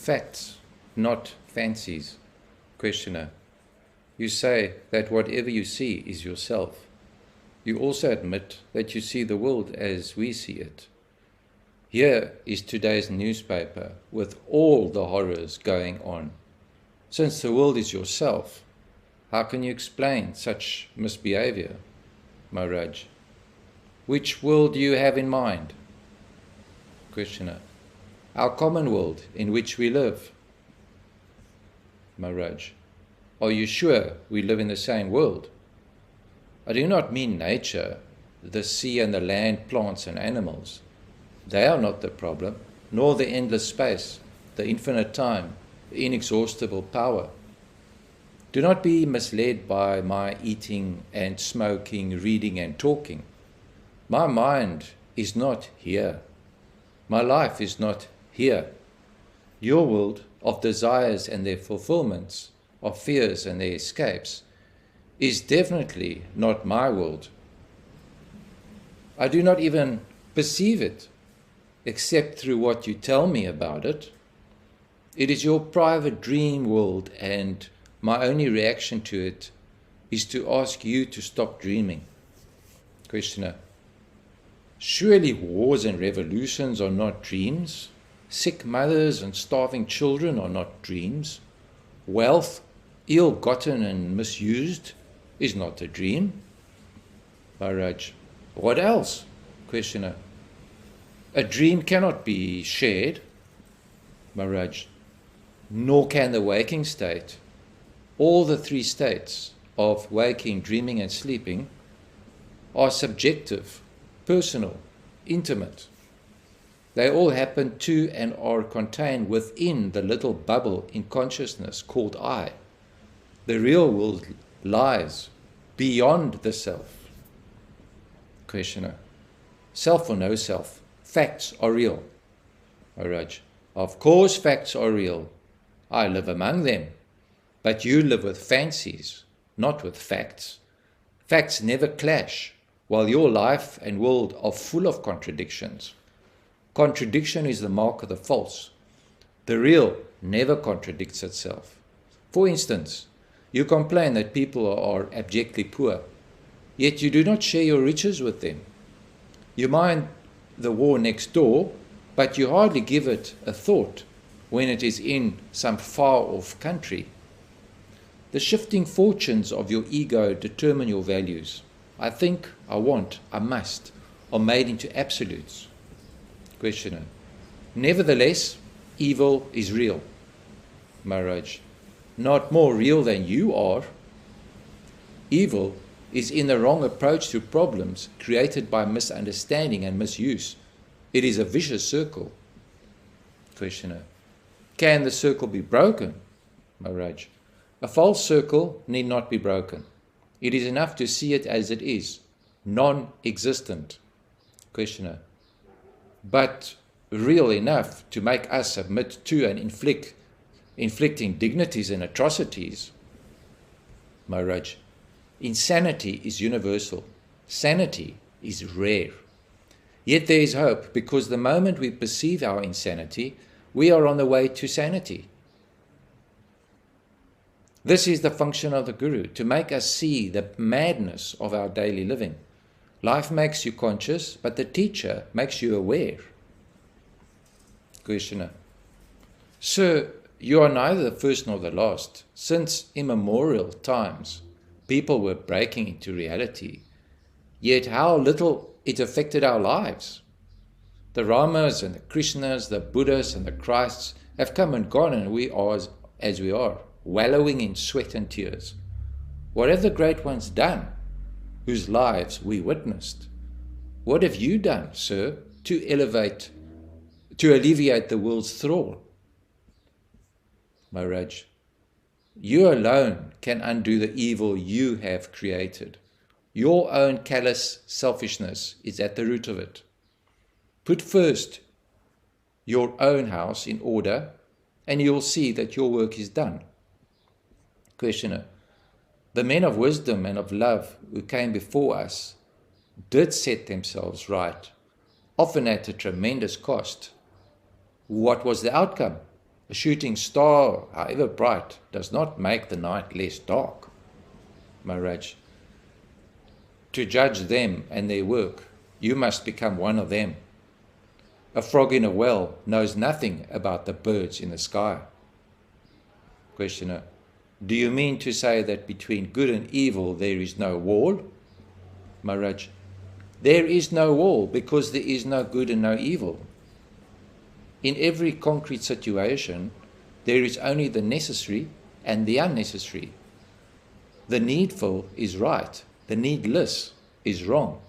facts, not fancies. Questioner. You say that whatever you see is yourself. You also admit that you see the world as we see it. Here is today's newspaper with all the horrors going on. Since the world is yourself, how can you explain such misbehavior? Maharaj. Which world do you have in mind? Questioner. Our common world in which we live. Maharaj. Are you sure we live in the same world? I do not mean nature, the sea and the land, plants and animals. They are not the problem, nor the endless space, the infinite time, the inexhaustible power. Do not be misled by my eating and smoking, reading and talking. My mind is not here. My life is not here. Your world of desires and their fulfillments, of fears and their escapes, is definitely not my world. I do not even perceive it, except through what you tell me about it. It is your private dream world, and my only reaction to it is to ask you to stop dreaming. Questioner. Surely wars and revolutions are not dreams. Sick mothers and starving children are not dreams. Wealth, ill-gotten and misused, is not a dream. Maharaj. What else? Questioner. A dream cannot be shared. Maharaj. Nor can the waking state. All the three states of waking, dreaming and sleeping are subjective, personal, intimate. They all happen to and are contained within the little bubble in consciousness called I. The real world lies beyond the self. Questioner. Self or no self? Facts are real. Maharaj. Of course facts are real. I live among them. But you live with fancies, not with facts. Facts never clash, while your life and world are full of contradictions. Contradiction is the mark of the false. The real never contradicts itself. For instance, you complain that people are abjectly poor, yet you do not share your riches with them. You mind the war next door, but you hardly give it a thought when it is in some far-off country. The shifting fortunes of your ego determine your values. I think, I want, I must, are made into absolutes. Questioner. Nevertheless, evil is real. Maharaj. Not more real than you are. Evil is in the wrong approach to problems created by misunderstanding and misuse. It is a vicious circle. Questioner. Can the circle be broken? Maharaj. A false circle need not be broken. It is enough to see it as it is, non-existent. Questioner. But real enough to make us submit to and inflicting dignities and atrocities. Maharaj. Insanity is universal. Sanity is rare. Yet there is hope, because the moment we perceive our insanity, we are on the way to sanity. This is the function of the Guru, to make us see the madness of our daily living. Life makes you conscious, but the teacher makes you aware. Questioner. Sir, you are neither the first nor the last. Since immemorial times, people were breaking into reality. Yet how little it affected our lives. The Ramas and the Krishnas, the Buddhas and the Christs have come and gone, and we are as we are, wallowing in sweat and tears. What have the great ones done, whose lives we witnessed? What have you done, sir, to alleviate the world's thrall? Maharaj. You alone can undo the evil you have created. Your own callous selfishness is at the root of it. Put first your own house in order, and you'll see that your work is done. Questioner. The men of wisdom and of love who came before us did set themselves right, often at a tremendous cost. What was the outcome? A shooting star, however bright, does not make the night less dark. Maharaj, to judge them and their work, you must become one of them. A frog in a well knows nothing about the birds in the sky. Questioner, do you mean to say that between good and evil there is no wall? Maharaj, there is no wall because there is no good and no evil. In every concrete situation, there is only the necessary and the unnecessary. The needful is right, the needless is wrong.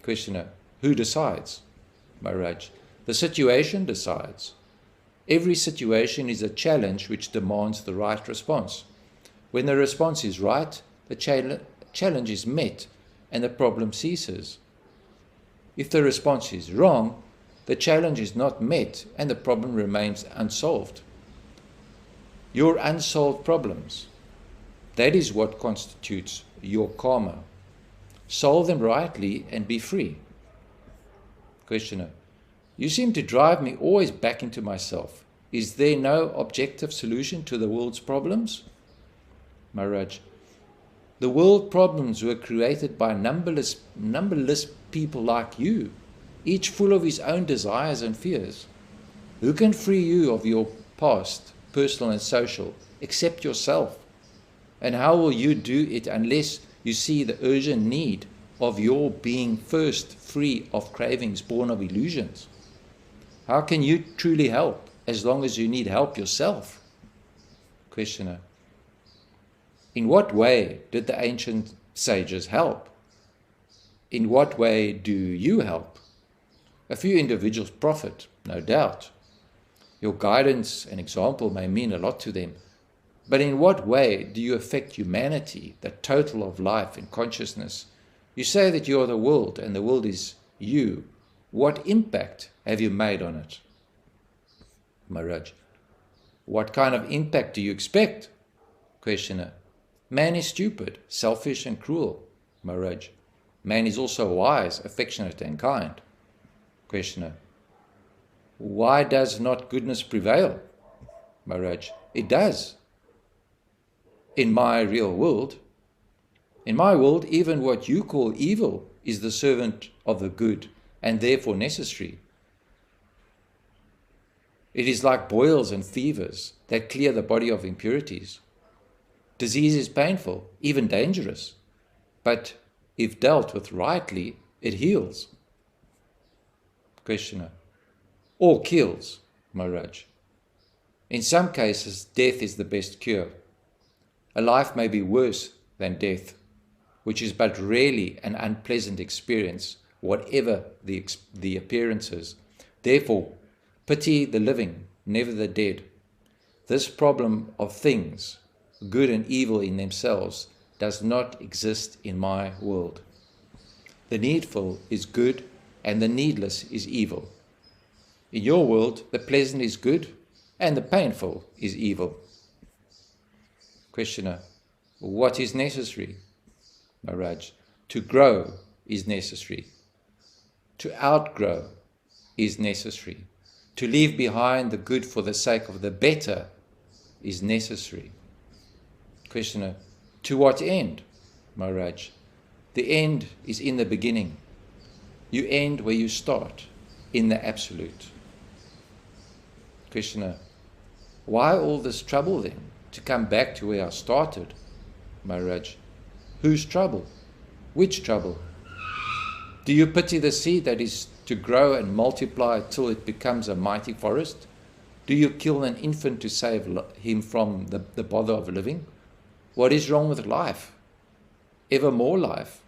Questioner, who decides? Maharaj, the situation decides. Every situation is a challenge which demands the right response. When the response is right, the challenge is met and the problem ceases. If the response is wrong, the challenge is not met and the problem remains unsolved. Your unsolved problems, that is what constitutes your karma. Solve them rightly and be free. Questioner, you seem to drive me always back into myself. Is there no objective solution to the world's problems? Maharaj, the world problems were created by numberless people like you, each full of his own desires and fears. Who can free you of your past, personal and social, except yourself? And how will you do it unless you see the urgent need of your being first free of cravings born of illusions? How can you truly help as long as you need help yourself? Questioner, in what way did the ancient sages help? In what way do you help? A few individuals profit, no doubt. Your guidance and example may mean a lot to them. But in what way do you affect humanity, the total of life and consciousness? You say that you are the world and the world is you. What impact have you made on it? Maharaj, what kind of impact do you expect? Questioner, man is stupid, selfish and cruel. Maharaj, man is also wise, affectionate and kind. Questioner, why does not goodness prevail? Maharaj, it does. In my real world, even what you call evil is the servant of the good and therefore necessary. It is like boils and fevers that clear the body of impurities. Disease is painful, even dangerous, but if dealt with rightly, it heals. Questioner, or kills, Maharaj. In some cases, death is the best cure. A life may be worse than death, which is but rarely an unpleasant experience, whatever the appearances. Therefore, pity the living, never the dead. This problem of things, good and evil in themselves, does not exist in my world. The needful is good and the needless is evil. In your world, the pleasant is good and the painful is evil. Questioner, what is necessary? Maharaj, to grow is necessary. To outgrow is necessary. To leave behind the good for the sake of the better is necessary. Questioner, to what end? Maharaj, the end is in the beginning. You end where you start, in the absolute. Questioner, why all this trouble then, to come back to where I started? Maharaj, whose trouble? Which trouble? Do you pity the seed that is to grow and multiply till it becomes a mighty forest? Do you kill an infant to save him from the bother of living? What is wrong with life? Ever more life.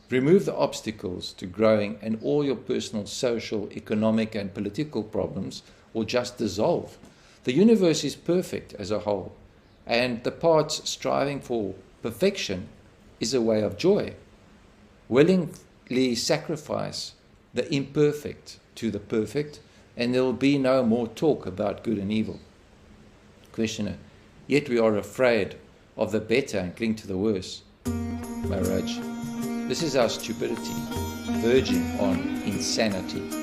Remove the obstacles to growing and all your personal, social, economic and political problems will just dissolve. The universe is perfect as a whole, and the parts striving for perfection is a way of joy. Willingly sacrifice the imperfect to the perfect, and there will be no more talk about good and evil. Questioner, yet we are afraid of the better and cling to the worse. Maharaj, this is our stupidity, verging on insanity.